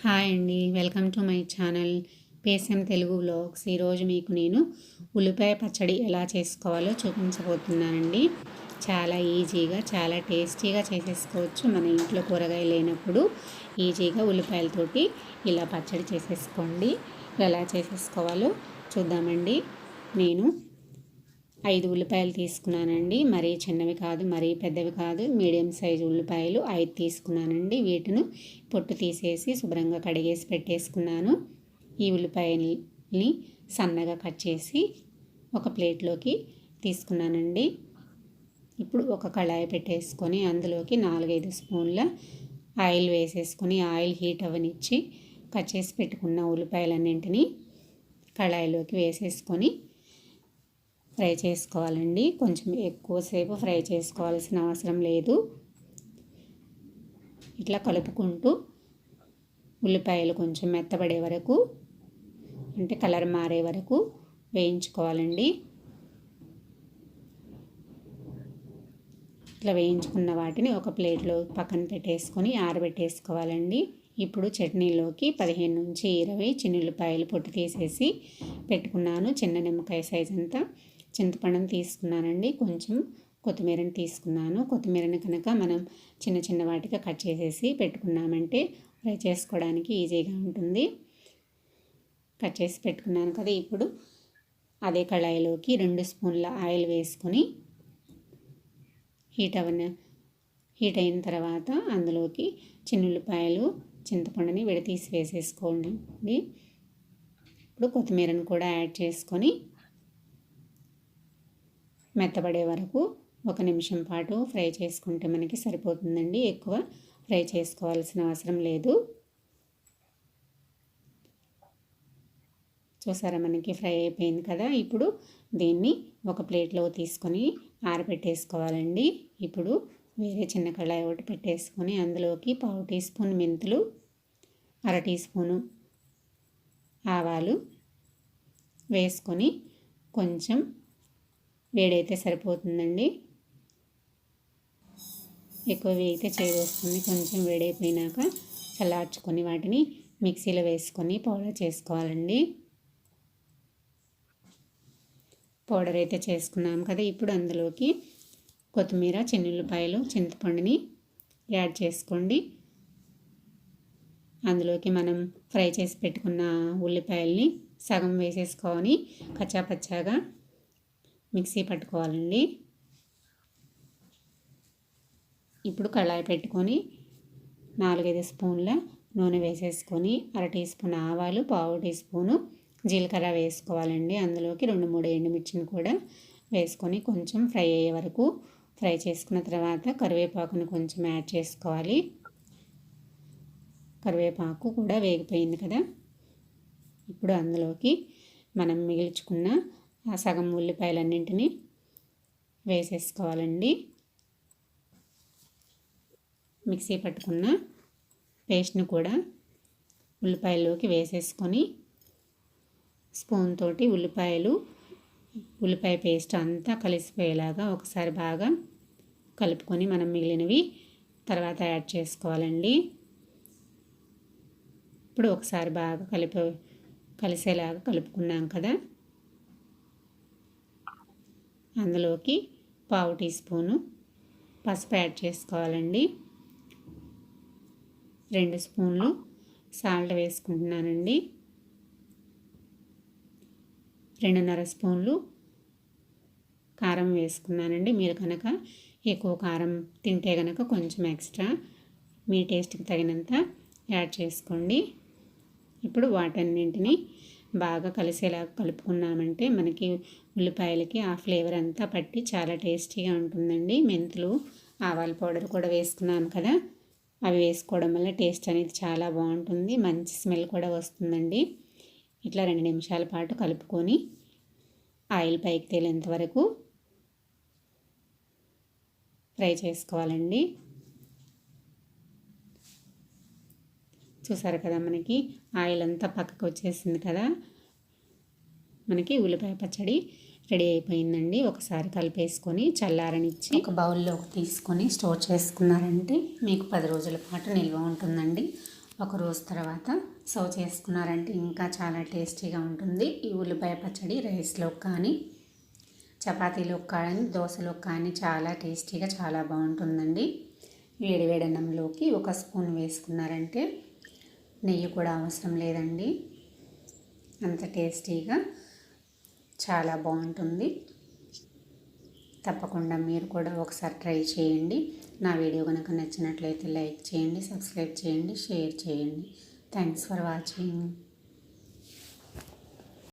Hi అండి, welcome to my channel పేసెం Telugu vlogs. ఈరోజు మీకు నేను ఉల్లిపాయ పచ్చడి ఎలా చేసుకోవాలో చూపించబోతున్నానండి. చాలా ఈజీగా, చాలా టేస్టీగా చేసేసుకోవచ్చు. మన ఇంట్లో కూరగాయలు లేనప్పుడు ఈజీగా ఉల్లిపాయలతోటి ఇలా పచ్చడి చేసేసుకోండి. ఎలా చేసేసుకోవాలో చూద్దామండి. నేను 5 ఉల్లిపాయలు తీసుకున్నానండి. మరీ చిన్నవి కాదు, మరీ పెద్దవి కాదు, మీడియం సైజు ఉల్లిపాయలు 5 తీసుకున్నానండి. వీటిని పొట్టు తీసేసి శుభ్రంగా కడిగేసి పెట్టేసుకున్నాను. ఈ ఉల్లిపాయల్ని సన్నగా కట్ చేసి ఒక ప్లేట్లోకి తీసుకున్నానండి. ఇప్పుడు ఒక కళాయి పెట్టేసుకొని అందులోకి 4-5 స్పూన్ల ఆయిల్ వేసేసుకొని ఆయిల్ హీట్ అవ్వనిచ్చి కట్ చేసి పెట్టుకున్న ఉల్లిపాయలన్నింటినీ కళాయిలోకి వేసేసుకొని ఫ్రై చేసుకోవాలండి. కొంచెం ఎక్కువసేపు ఫ్రై చేసుకోవాల్సిన అవసరం లేదు. ఇట్లా కలుపుకుంటూ ఉల్లిపాయలు కొంచెం మెత్తబడే వరకు, అంటే కలర్ మారే వరకు వేయించుకోవాలండి. ఇట్లా వేయించుకున్న వాటిని ఒక ప్లేట్లో పక్కన పెట్టేసుకొని ఆరబెట్టేసుకోవాలండి. ఇప్పుడు చట్నీలోకి 15 నుంచి 20 చిన్నుల్లిపాయలు పొట్టు తీసేసి పెట్టుకున్నాను. చిన్న నిమ్మకాయ సైజ్ అంతా చింతపండుని తీసుకున్నానండి. కొంచెం కొత్తిమీరని తీసుకున్నాను. కొత్తిమీరని కనుక మనం చిన్న చిన్న వాటిగా కట్ చేసేసి పెట్టుకున్నామంటే ఫ్రై చేసుకోవడానికి ఈజీగా ఉంటుంది. కట్ చేసి పెట్టుకున్నాను కదా. ఇప్పుడు అదే కళాయిలోకి 2 స్పూన్ల ఆయిల్ వేసుకొని హీట్ అయిన తర్వాత అందులోకి చిన్నుల్లిపాయలు, చింతపండుని విడతీసి వేసేసుకోండి. ఇప్పుడు కొత్తిమీరను కూడా యాడ్ చేసుకొని మెత్తబడే వరకు 1 నిమిషం పాటు ఫ్రై చేసుకుంటే మనకి సరిపోతుందండి. ఎక్కువ ఫ్రై చేసుకోవాల్సిన అవసరం లేదు. చూసారా, మనకి ఫ్రై అయిపోయింది కదా. ఇప్పుడు దీన్ని ఒక ప్లేట్లో తీసుకొని ఆరబెట్టేసుకోవాలండి. ఇప్పుడు వేరే చిన్న కళాయి ఒకటి పెట్టేసుకొని అందులోకి 1/2 టీ స్పూన్ మెంతులు, 1/2 టీ స్పూను ఆవాలు వేసుకొని కొంచెం వేడైతే సరిపోతుందండి. ఎక్కువ వేగితే చేదు వస్తుంది. కొంచెం వేడైపోయినాక చల్లార్చుకొని వాటిని మిక్సీలో వేసుకొని పౌడర్ చేసుకోవాలండి. పౌడర్ అయితే చేసుకున్నాం కదా. ఇప్పుడు అందులోకి కొత్తిమీర, చిన్నుల్లిపాయలు, చింతపండుని యాడ్ చేసుకోండి. అందులోకి మనం ఫ్రై చేసి పెట్టుకున్న ఉల్లిపాయల్ని సగం వేసేసుకొని కచ్చాపచ్చాగా మిక్సీ పట్టుకోవాలండి. ఇప్పుడు కళాయి పెట్టుకొని 4-5 స్పూన్ల నూనె వేసేసుకొని 1/2 టీ స్పూన్ ఆవాలు, 1/2 టీ స్పూను జీలకర్ర వేసుకోవాలండి. అందులోకి 2-3 ఎండుమిర్చిని కూడా వేసుకొని కొంచెం ఫ్రై అయ్యే వరకు ఫ్రై చేసుకున్న తర్వాత కరివేపాకును కొంచెం యాడ్ చేసుకోవాలి. కరివేపాకు కూడా వేగిపోయింది కదా. ఇప్పుడు అందులోకి మనం మిగిల్చుకున్న ఆ సగం ఉల్లిపాయలన్నింటినీ వేసేసుకోవాలండి. మిక్సీ పట్టుకున్న పేస్ట్ని కూడా ఉల్లిపాయల్లోకి వేసేసుకొని స్పూన్ తోటి ఉల్లిపాయ పేస్ట్ అంతా కలిసిపోయేలాగా ఒకసారి బాగా కలుపుకొని మనం మిగిలినవి తర్వాత యాడ్ చేసుకోవాలండి. ఇప్పుడు ఒకసారి బాగా కలిసేలాగా కలుపుకున్నాం కదా. అందులోకి 1/2 టీ స్పూను పసుపు యాడ్ చేసుకోవాలండి. 2 స్పూన్లు సాల్ట్ వేసుకుంటున్నానండి. 2.5 స్పూన్లు కారం వేసుకున్నానండి. మీరు కనుక ఎక్కువ కారం తింటే కనుక కొంచెం ఎక్స్ట్రా మీ టేస్ట్కి తగినంత యాడ్ చేసుకోండి. ఇప్పుడు వాటన్నింటినీ బాగా కలిసేలాగా కలుపుకున్నామంటే మనకి ఉల్లిపాయలకి ఆ ఫ్లేవర్ అంతా పట్టి చాలా టేస్టీగా ఉంటుందండి. మెంతులు, ఆవాల పౌడర్ కూడా వేసుకున్నాం కదా. అవి వేసుకోవడం వల్ల టేస్ట్ అనేది చాలా బాగుంటుంది. మంచి స్మెల్ కూడా వస్తుందండి. ఇట్లా 2 నిమిషాల పాటు కలుపుకొని ఆయిల్ పైకి తేలేంత వరకు ఫ్రై చేసుకోవాలండి. చూసారు కదా, మనకి ఆయిల్ అంతా పక్కకు వచ్చేసింది కదా. మనకి ఉల్లిపాయ పచ్చడి రెడీ అయిపోయిందండి. ఒకసారి కలిపేసుకొని చల్లారనిచ్చి ఒక బౌల్లోకి తీసుకొని స్టోర్ చేసుకున్నారంటే మీకు 10 రోజుల పాటు నిల్వ ఉంటుందండి. ఒక రోజు తర్వాత సర్వ్ చేసుకున్నారంటే ఇంకా చాలా టేస్టీగా ఉంటుంది. ఈ ఉల్లిపాయ పచ్చడి రైస్లోకి కానీ చపాతీలోకి కానీ దోశలోకి కానీ చాలా టేస్టీగా చాలా బాగుంటుందండి. వేడివేడి అన్నంలోకి ఒక స్పూన్ వేసుకున్నారంటే నెయ్యి కూడా అవసరం లేదండి, అంత టేస్టీగా చాలా బాగుంటుంది. తప్పకుండా మీరు కూడా ఒకసారి ట్రై చేయండి. నా వీడియో కనుక నచ్చినట్లయితే లైక్ చేయండి, సబ్స్క్రైబ్ చేయండి, షేర్ చేయండి. Thanks for watching.